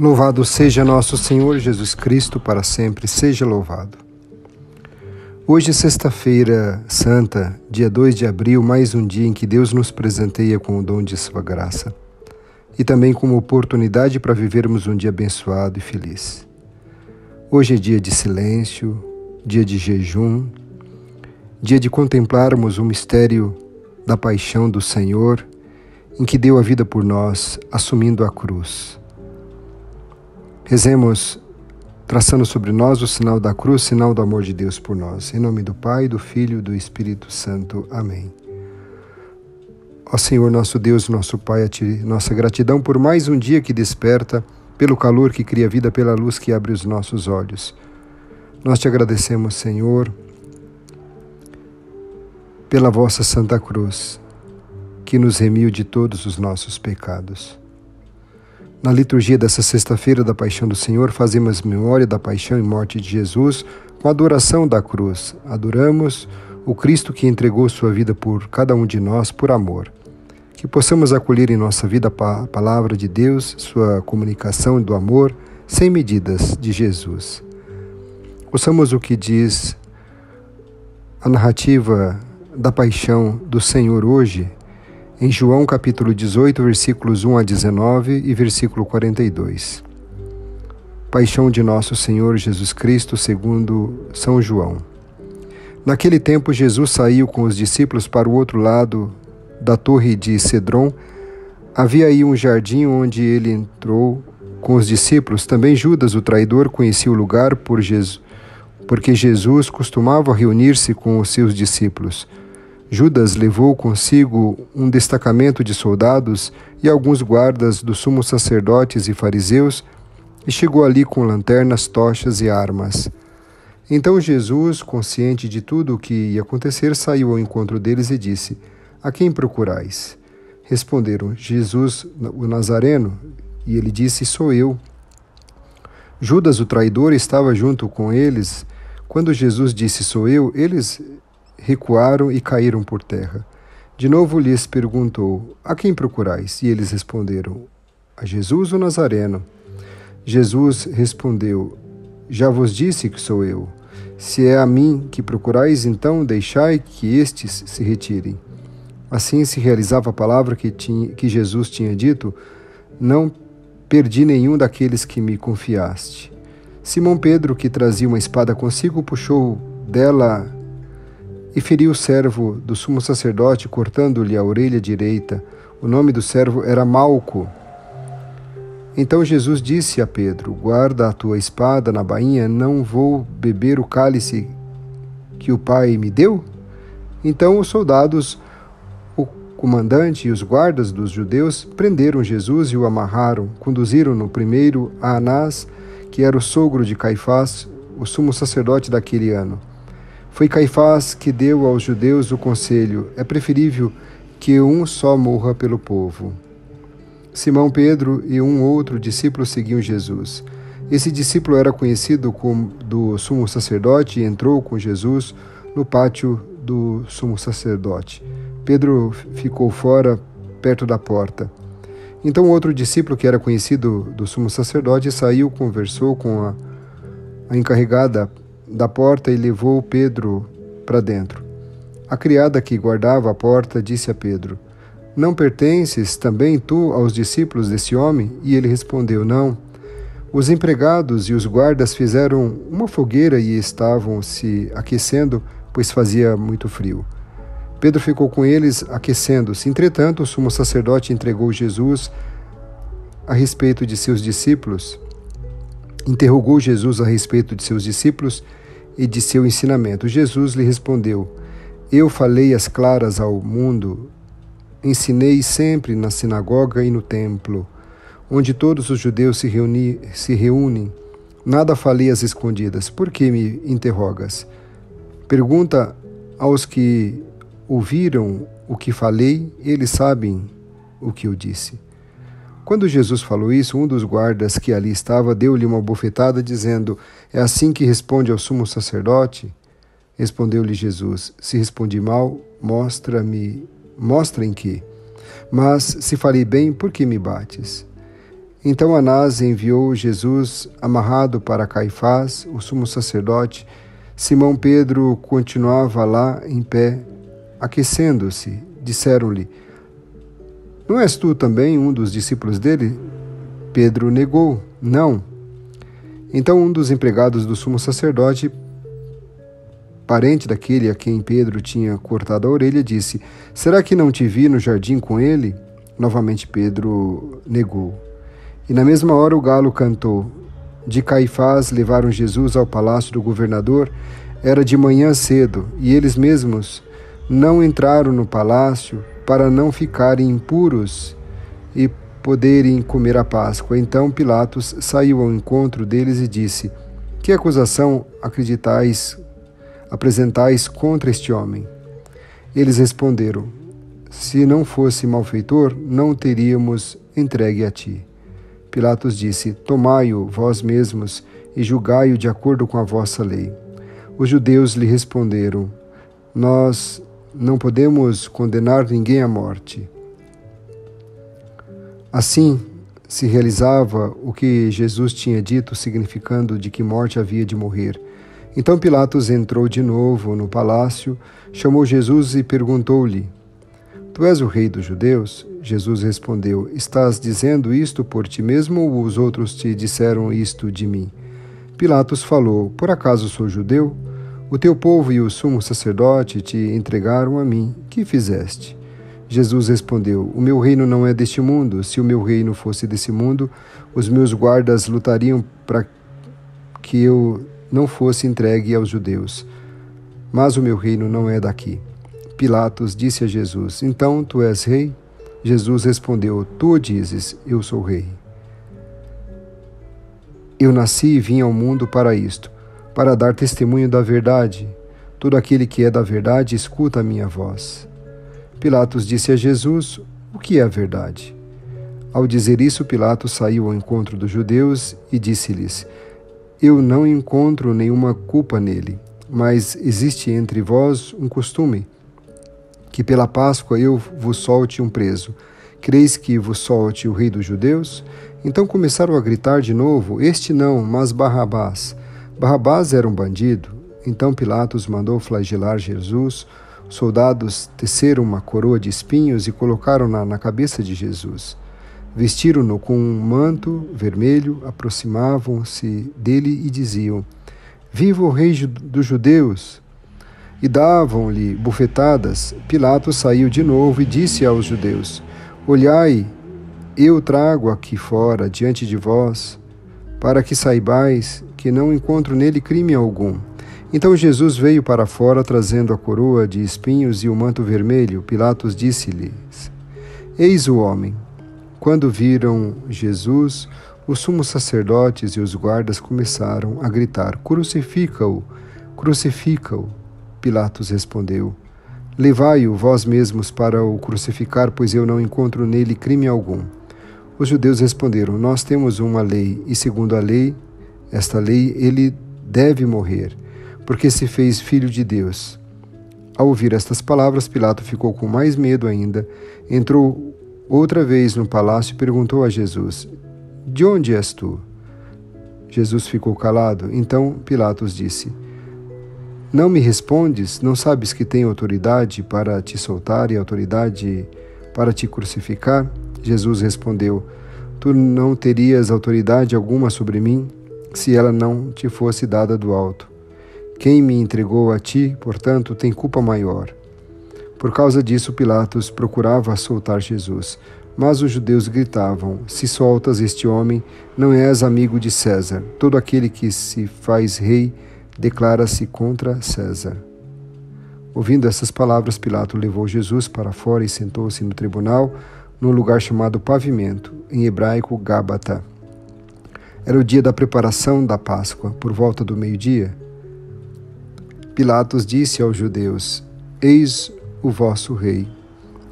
Louvado seja nosso Senhor Jesus Cristo, para sempre seja louvado. Hoje, sexta-feira santa, dia 2 de abril, mais um dia em que Deus nos presenteia com o dom de sua graça e também como oportunidade para vivermos um dia abençoado e feliz. Hoje é dia de silêncio, dia de jejum, dia de contemplarmos o mistério da paixão do Senhor, em que deu a vida por nós, assumindo a cruz. Rezemos, traçando sobre nós o sinal da cruz, sinal do amor de Deus por nós. Em nome do Pai, do Filho e do Espírito Santo. Amém. Ó Senhor, nosso Deus, nosso Pai, a Ti, nossa gratidão por mais um dia que desperta, pelo calor que cria vida, pela luz que abre os nossos olhos. Nós Te agradecemos, Senhor, pela vossa Santa Cruz, que nos remiu de todos os nossos pecados. Na liturgia dessa sexta-feira da Paixão do Senhor, fazemos memória da paixão e morte de Jesus com a adoração da cruz. Adoramos o Cristo que entregou sua vida por cada um de nós por amor. Que possamos acolher em nossa vida a palavra de Deus, sua comunicação do amor, sem medidas, de Jesus. Ouçamos o que diz a narrativa da paixão do Senhor hoje, em João capítulo 18, versículos 1 a 19 e versículo 42. Paixão de nosso Senhor Jesus Cristo segundo São João. Naquele tempo Jesus saiu com os discípulos para o outro lado da torre de Cedron. Havia aí um jardim onde ele entrou com os discípulos. Também Judas, o traidor, conhecia o lugar porque Jesus costumava reunir-se com os seus discípulos. Judas levou consigo um destacamento de soldados e alguns guardas dos sumos sacerdotes e fariseus e chegou ali com lanternas, tochas e armas. Então Jesus, consciente de tudo o que ia acontecer, saiu ao encontro deles e disse: "A quem procurais?" Responderam: "Jesus, o Nazareno." E ele disse: "Sou eu." Judas, o traidor, estava junto com eles. Quando Jesus disse: "Sou eu," eles recuaram e caíram por terra. De novo lhes perguntou: "A quem procurais?" E eles responderam: "A Jesus o Nazareno." Jesus respondeu: "Já vos disse que sou eu. Se é a mim que procurais, então deixai que estes se retirem." Assim se realizava a palavra que Jesus tinha dito: "Não perdi nenhum daqueles que me confiaste." Simão Pedro, que trazia uma espada consigo, puxou dela e feriu o servo do sumo sacerdote, cortando-lhe a orelha direita. O nome do servo era Malco. Então Jesus disse a Pedro: "Guarda a tua espada na bainha, não vou beber o cálice que o Pai me deu?" Então os soldados, o comandante e os guardas dos judeus prenderam Jesus e o amarraram. Conduziram-no primeiro a Anás, que era o sogro de Caifás, o sumo sacerdote daquele ano. Foi Caifás que deu aos judeus o conselho: é preferível que um só morra pelo povo. Simão Pedro e um outro discípulo seguiam Jesus. Esse discípulo era conhecido como do sumo sacerdote e entrou com Jesus no pátio do sumo sacerdote. Pedro ficou fora, perto da porta. Então outro discípulo, que era conhecido do sumo sacerdote, saiu, conversou com a encarregada da porta e levou Pedro para dentro. A criada que guardava a porta disse a Pedro: "Não pertences também tu aos discípulos desse homem?" E ele respondeu: "Não." Os empregados e os guardas fizeram uma fogueira e estavam se aquecendo, pois fazia muito frio. Pedro ficou com eles, aquecendo-se. Entretanto, o sumo sacerdote entregou Jesus a respeito de seus discípulos. Interrogou Jesus a respeito de seus discípulos e de seu ensinamento. Jesus lhe respondeu: "Eu falei às claras ao mundo, ensinei sempre na sinagoga e no templo, onde todos os judeus se reúnem. Nada falei às escondidas. Por que me interrogas? Pergunta aos que ouviram o que falei, eles sabem o que eu disse." Quando Jesus falou isso, um dos guardas que ali estava deu-lhe uma bofetada, dizendo: "É assim que responde ao sumo sacerdote?" Respondeu-lhe Jesus: "Se respondi mal, mostra em que. Mas se falei bem, por que me bates?" Então Anás enviou Jesus amarrado para Caifás, o sumo sacerdote. Simão Pedro continuava lá em pé, aquecendo-se. Disseram-lhe: Não és tu também um dos discípulos dele? Pedro negou: Não. Então um dos empregados do sumo sacerdote, parente daquele a quem Pedro tinha cortado a orelha, disse: Será que não te vi no jardim com ele? Novamente Pedro negou. E na mesma hora o galo cantou. De Caifás levaram Jesus ao palácio do governador. Era de manhã cedo, e eles mesmos não entraram no palácio para não ficarem impuros e poderem comer a Páscoa. Então Pilatos saiu ao encontro deles e disse: Que acusação apresentais contra este homem? Eles responderam: Se não fosse malfeitor, não o teríamos entregue a ti. Pilatos disse: Tomai-o vós mesmos e julgai-o de acordo com a vossa lei. Os judeus lhe responderam: Nós não podemos condenar ninguém à morte. Assim se realizava o que Jesus tinha dito, significando de que morte havia de morrer. Então Pilatos entrou de novo no palácio, chamou Jesus e perguntou-lhe: Tu és o rei dos judeus? Jesus respondeu: Estás dizendo isto por ti mesmo ou os outros te disseram isto de mim? Pilatos falou: Por acaso sou judeu? O teu povo e o sumo sacerdote te entregaram a mim. Que fizeste? Jesus respondeu: O meu reino não é deste mundo. Se o meu reino fosse desse mundo, os meus guardas lutariam para que eu não fosse entregue aos judeus. Mas o meu reino não é daqui. Pilatos disse a Jesus: Então tu és rei? Jesus respondeu: Tu o dizes, eu sou rei. Eu nasci e vim ao mundo para isto, para dar testemunho da verdade. Todo aquele que é da verdade escuta a minha voz. Pilatos disse a Jesus: O que é a verdade? Ao dizer isso, Pilatos saiu ao encontro dos judeus e disse-lhes: Eu não encontro nenhuma culpa nele, mas existe entre vós um costume, que pela Páscoa eu vos solte um preso. Creis que vos solte o rei dos judeus? Então começaram a gritar de novo: Este não, mas Barrabás. Barrabás era um bandido. Então Pilatos mandou flagelar Jesus. Os soldados teceram uma coroa de espinhos e colocaram-na na cabeça de Jesus. Vestiram-no com um manto vermelho, aproximavam-se dele e diziam: Viva o rei dos judeus! E davam-lhe bufetadas. Pilatos saiu de novo e disse aos judeus: Olhai, eu trago aqui fora, diante de vós, para que saibais que não encontro nele crime algum. Então Jesus veio para fora, trazendo a coroa de espinhos e o manto vermelho. Pilatos disse-lhes: Eis o homem. Quando viram Jesus, os sumos sacerdotes e os guardas começaram a gritar: Crucifica-o! Crucifica-o! Pilatos respondeu: Levai-o vós mesmos para o crucificar, pois eu não encontro nele crime algum. Os judeus responderam: Nós temos uma lei, e segundo a lei, esta lei, ele deve morrer, porque se fez filho de Deus. Ao ouvir estas palavras, Pilatos ficou com mais medo ainda. Entrou outra vez no palácio e perguntou a Jesus: De onde és tu? Jesus ficou calado. Então Pilatos disse: Não me respondes? Não sabes que tenho autoridade para te soltar e autoridade para te crucificar? Jesus respondeu: Tu não terias autoridade alguma sobre mim, se ela não te fosse dada do alto. Quem me entregou a ti, portanto, tem culpa maior. Por causa disso, Pilatos procurava soltar Jesus. Mas os judeus gritavam: Se soltas este homem, não és amigo de César. Todo aquele que se faz rei declara-se contra César. Ouvindo essas palavras, Pilatos levou Jesus para fora e sentou-se no tribunal, num lugar chamado Pavimento, em hebraico Gábata. Era o dia da preparação da Páscoa, por volta do meio-dia. Pilatos disse aos judeus: Eis o vosso rei.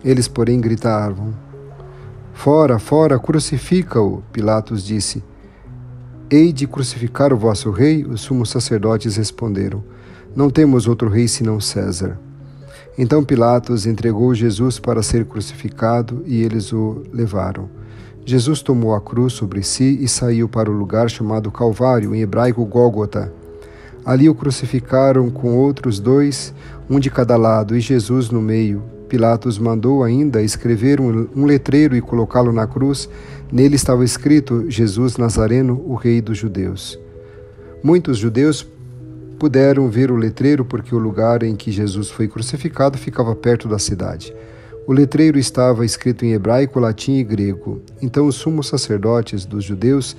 Eles, porém, gritavam: Fora, fora, crucifica-o! Pilatos disse: Hei de crucificar o vosso rei? Os sumos sacerdotes responderam: Não temos outro rei senão César. Então Pilatos entregou Jesus para ser crucificado e eles o levaram. Jesus tomou a cruz sobre si e saiu para o lugar chamado Calvário, em hebraico Gólgota. Ali o crucificaram com outros dois, um de cada lado, e Jesus no meio. Pilatos mandou ainda escrever um letreiro e colocá-lo na cruz. Nele estava escrito: Jesus Nazareno, o Rei dos Judeus. Muitos judeus puderam ver o letreiro porque o lugar em que Jesus foi crucificado ficava perto da cidade. O letreiro estava escrito em hebraico, latim e grego. Então os sumos sacerdotes dos judeus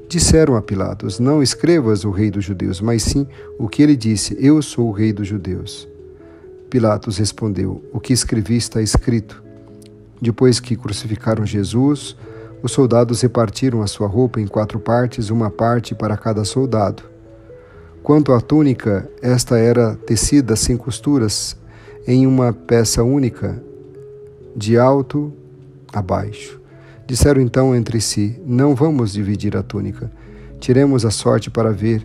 disseram a Pilatos: não escrevas o Rei dos Judeus, mas sim o que ele disse: eu sou o Rei dos Judeus. Pilatos respondeu: o que escrevi está escrito. Depois que crucificaram Jesus, os soldados repartiram a sua roupa em 4 partes, uma parte para cada soldado. Quanto à túnica, esta era tecida sem costuras, em uma peça única, de alto a baixo. Disseram então entre si: não vamos dividir a túnica. Tiremos a sorte para ver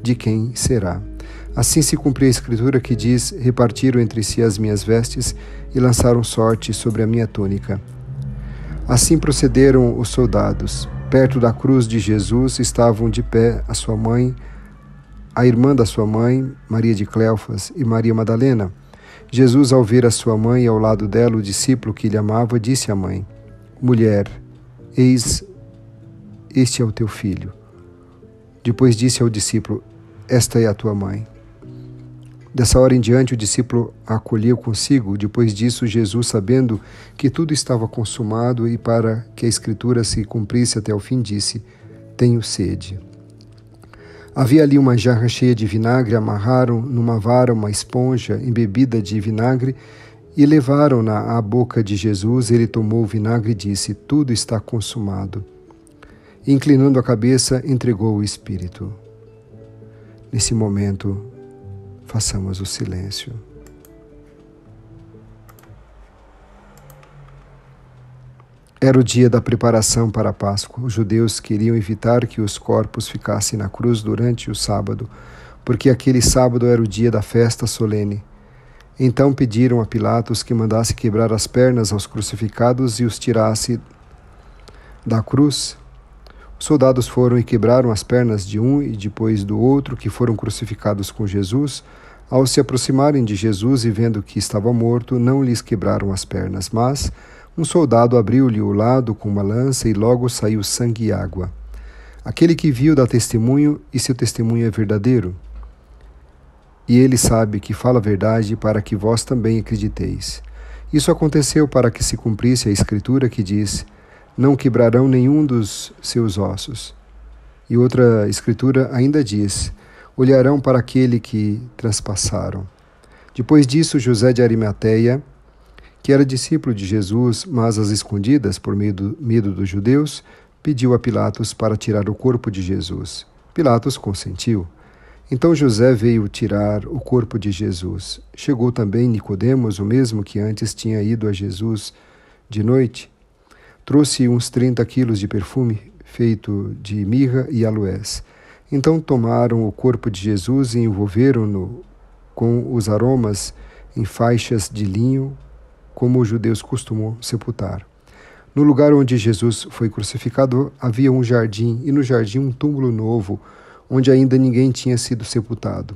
de quem será. Assim se cumpriu a escritura que diz: repartiram entre si as minhas vestes e lançaram sorte sobre a minha túnica. Assim procederam os soldados. Perto da cruz de Jesus estavam de pé a sua mãe, a irmã da sua mãe, Maria de Cleofas, e Maria Madalena. Jesus, ao ver a sua mãe e ao lado dela o discípulo que lhe amava, disse à mãe: mulher, eis, este é o teu filho. Depois disse ao discípulo: esta é a tua mãe. Dessa hora em diante o discípulo a acolheu consigo. Depois disso, Jesus, sabendo que tudo estava consumado e para que a escritura se cumprisse até o fim, disse: tenho sede. Havia ali uma jarra cheia de vinagre, amarraram numa vara uma esponja embebida de vinagre e levaram-na à boca de Jesus. Ele tomou o vinagre e disse: tudo está consumado. E, inclinando a cabeça, entregou o Espírito. Nesse momento, façamos o silêncio. Era o dia da preparação para a Páscoa. Os judeus queriam evitar que os corpos ficassem na cruz durante o sábado, porque aquele sábado era o dia da festa solene. Então pediram a Pilatos que mandasse quebrar as pernas aos crucificados e os tirasse da cruz. Os soldados foram e quebraram as pernas de um e depois do outro que foram crucificados com Jesus. Ao se aproximarem de Jesus e vendo que estava morto, não lhes quebraram as pernas, mas um soldado abriu-lhe o lado com uma lança e logo saiu sangue e água. Aquele que viu dá testemunho e seu testemunho é verdadeiro. E ele sabe que fala a verdade para que vós também acrediteis. Isso aconteceu para que se cumprisse a escritura que diz: não quebrarão nenhum dos seus ossos. E outra escritura ainda diz: olharão para aquele que transpassaram. Depois disso, José de Arimateia, que era discípulo de Jesus, mas às escondidas por medo dos judeus, pediu a Pilatos para tirar o corpo de Jesus. Pilatos consentiu. Então José veio tirar o corpo de Jesus. Chegou também Nicodemos, o mesmo que antes tinha ido a Jesus de noite. Trouxe uns 30 quilos de perfume feito de mirra e aloés. Então tomaram o corpo de Jesus e envolveram-no com os aromas em faixas de linho, como os judeus costumam sepultar. No lugar onde Jesus foi crucificado havia um jardim, e no jardim um túmulo novo, onde ainda ninguém tinha sido sepultado.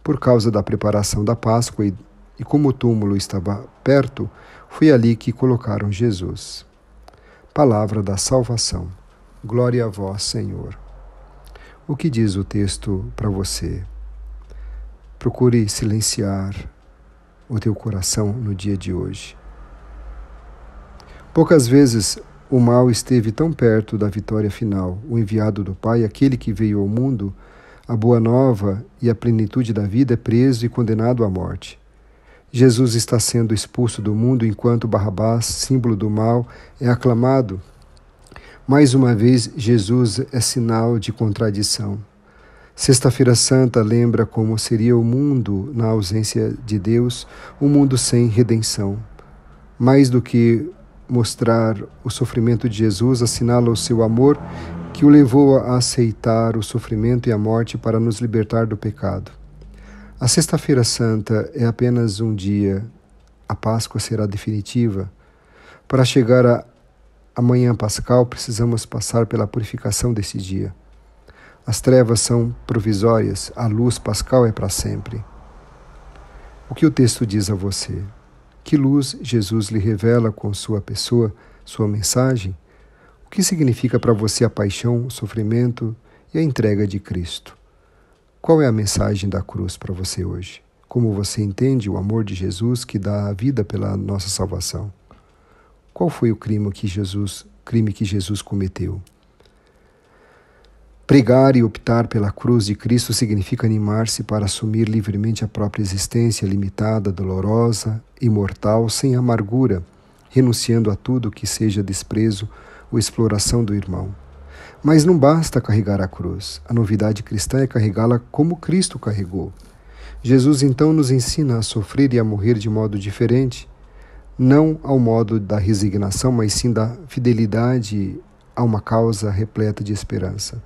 Por causa da preparação da Páscoa e como o túmulo estava perto, foi ali que colocaram Jesus. Palavra da salvação. Glória a vós, Senhor. O que diz o texto para você? Procure silenciar o teu coração no dia de hoje. Poucas vezes o mal esteve tão perto da vitória final. O enviado do Pai, aquele que veio ao mundo, a boa nova e a plenitude da vida, é preso e condenado à morte. Jesus está sendo expulso do mundo enquanto Barrabás, símbolo do mal, é aclamado. Mais uma vez, Jesus é sinal de contradição. Sexta-feira Santa lembra como seria o mundo na ausência de Deus, um mundo sem redenção. Mais do que mostrar o sofrimento de Jesus, assinala o seu amor que o levou a aceitar o sofrimento e a morte para nos libertar do pecado. A Sexta-feira Santa é apenas um dia. A Páscoa será definitiva. Para chegar Amanhã pascal precisamos passar pela purificação desse dia. As trevas são provisórias, a luz pascal é para sempre. O que o texto diz a você? Que luz Jesus lhe revela com sua pessoa, sua mensagem? O que significa para você a paixão, o sofrimento e a entrega de Cristo? Qual é a mensagem da cruz para você hoje? Como você entende o amor de Jesus que dá a vida pela nossa salvação? Qual foi o crime que Jesus cometeu? Pregar e optar pela cruz de Cristo significa animar-se para assumir livremente a própria existência limitada, dolorosa e mortal, sem amargura, renunciando a tudo que seja desprezo ou exploração do irmão. Mas não basta carregar a cruz. A novidade cristã é carregá-la como Cristo carregou. Jesus então nos ensina a sofrer e a morrer de modo diferente, não ao modo da resignação, mas sim da fidelidade a uma causa repleta de esperança.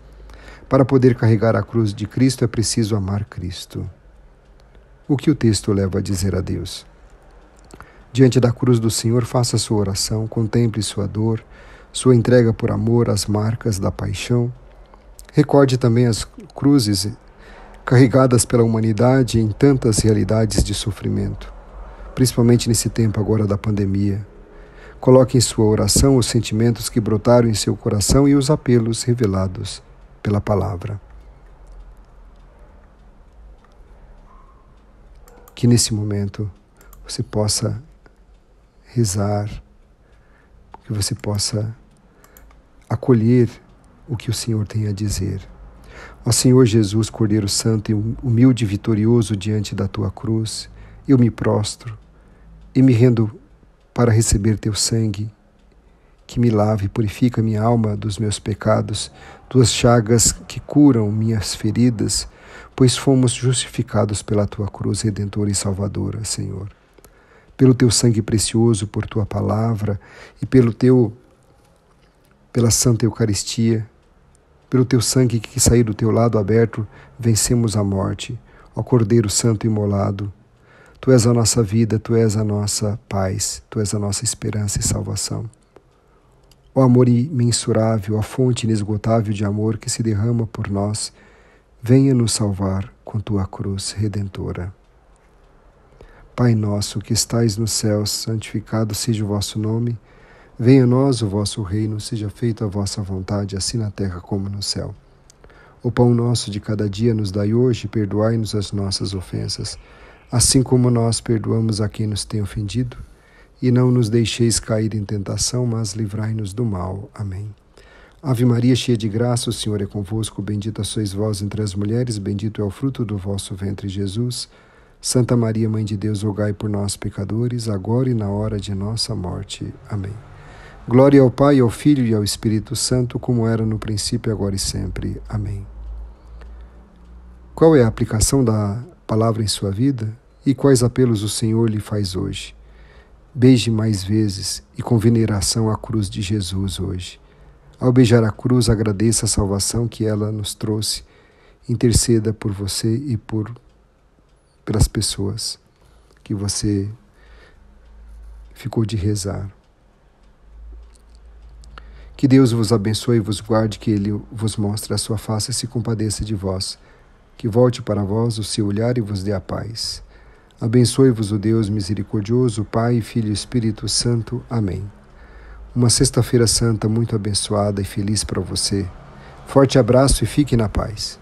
Para poder carregar a cruz de Cristo é preciso amar Cristo. O que o texto leva a dizer a Deus? Diante da cruz do Senhor, faça sua oração, contemple sua dor, sua entrega por amor às marcas da paixão. Recorde também as cruzes carregadas pela humanidade em tantas realidades de sofrimento, principalmente nesse tempo agora da pandemia. Coloque em sua oração os sentimentos que brotaram em seu coração e os apelos revelados pela palavra. Que nesse momento você possa rezar, que você possa acolher o que o Senhor tem a dizer. Ó Senhor Jesus, Cordeiro Santo e humilde e vitorioso diante da tua cruz, eu me prostro e me rendo para receber teu sangue, que me lave e purifica minha alma dos meus pecados, tuas chagas que curam minhas feridas, pois fomos justificados pela tua cruz redentora e salvadora, Senhor. Pelo teu sangue precioso, por tua palavra e pela Santa Eucaristia, pelo teu sangue que saiu do teu lado aberto, vencemos a morte. Ó Cordeiro Santo imolado, tu és a nossa vida, tu és a nossa paz, tu és a nossa esperança e salvação. Ó amor imensurável, a fonte inesgotável de amor que se derrama por nós, venha nos salvar com tua cruz redentora. Pai nosso que estais nos céus, santificado seja o vosso nome. Venha a nós o vosso reino, seja feita a vossa vontade, assim na terra como no céu. O pão nosso de cada dia nos dai hoje, e perdoai-nos as nossas ofensas, assim como nós perdoamos a quem nos tem ofendido. E não nos deixeis cair em tentação, mas livrai-nos do mal. Amém. Ave Maria, cheia de graça, o Senhor é convosco. Bendita sois vós entre as mulheres, bendito é o fruto do vosso ventre, Jesus. Santa Maria, Mãe de Deus, rogai por nós, pecadores, agora e na hora de nossa morte. Amém. Glória ao Pai, ao Filho e ao Espírito Santo, como era no princípio, agora e sempre. Amém. Qual é a aplicação da palavra em sua vida? E quais apelos o Senhor lhe faz hoje? Beije mais vezes e com veneração a cruz de Jesus hoje. Ao beijar a cruz, agradeça a salvação que ela nos trouxe. Interceda por você e pelas pessoas que você ficou de rezar. Que Deus vos abençoe e vos guarde, que Ele vos mostre a sua face e se compadeça de vós. Que volte para vós o seu olhar e vos dê a paz. Abençoe-vos o Deus misericordioso, Pai, Filho e Espírito Santo. Amém. Uma sexta-feira santa muito abençoada e feliz para você. Forte abraço e fique na paz.